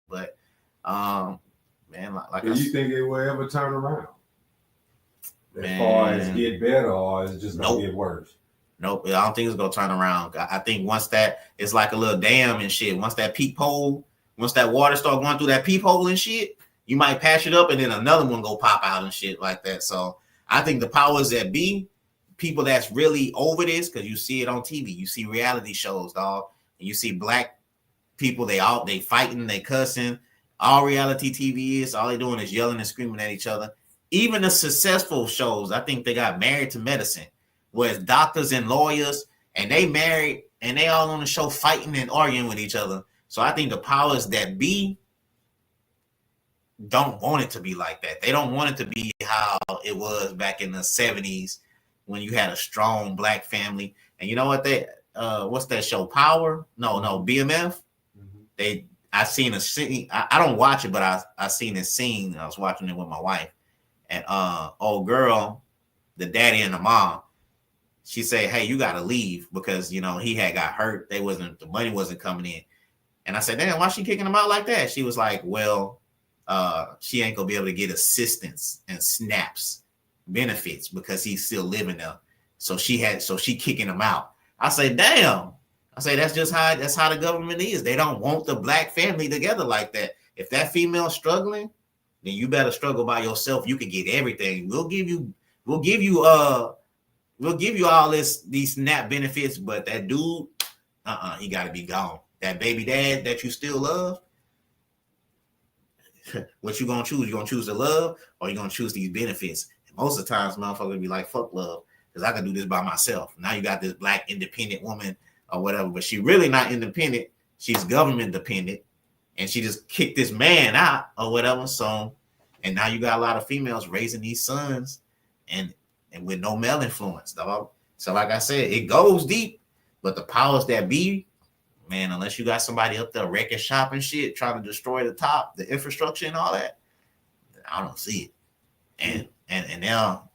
But man, like do you think it will ever turn around? As far as get better, or is it just gonna get worse? Nope, I don't think it's gonna turn around. I think once that it's like a little dam and shit. Once that peephole, once that water start going through that peephole and shit, you might patch it up and then another one go pop out and shit like that. So I think the powers that be, people that's really over this, because you see it on TV, you see reality shows, dog, and you see black people, they fighting, they cussing. All reality TV is all they doing is yelling and screaming at each other. Even the successful shows, I think they got Married to Medicine, where it's doctors and lawyers, and they married, and they all on the show fighting and arguing with each other. So I think the powers that be don't want it to be like that. They don't want it to be how it was back in the 70s when you had a strong black family. And you know what what's that show? Power? No, BMF. Mm-hmm. I seen a scene. I don't watch it, but I seen a scene. I was watching it with my wife, and old girl, the daddy and the mom, she said, "Hey, you gotta leave because he had got hurt. The money wasn't coming in." And I said, "Damn, why she kicking him out like that?" She was like, "Well, she ain't gonna be able to get assistance and snaps benefits because he's still living there. So she kicking him out." I say, "Damn." I say that's how the government is. They don't want the black family together like that. If that female's struggling, then you better struggle by yourself. You can get everything. We'll give you all these SNAP benefits, but that dude, he got to be gone. That baby dad that you still love, what you gonna choose? You gonna choose the love, or you gonna choose these benefits? And most of the times, motherfuckers be like, "Fuck love," because I can do this by myself. Now you got this black independent woman or whatever, but she really not independent. She's government dependent, and she just kicked this man out or whatever. So, and now you got a lot of females raising these sons, and with no male influence, dog. So, like I said, it goes deep, but the powers that be, man, unless you got somebody up there wrecking shop and shit, trying to destroy the infrastructure and all that, I don't see it. And now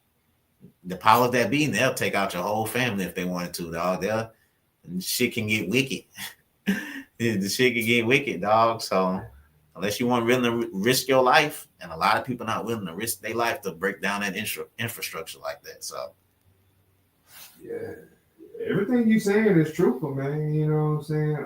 the powers that be, they'll take out your whole family if they wanted to, dog. Shit can get wicked. The shit can get wicked, dog. So unless you want really to risk your life, and a lot of people not willing to risk their life to break down that infrastructure like that. So yeah, everything you saying is truthful, man. You know what I'm saying?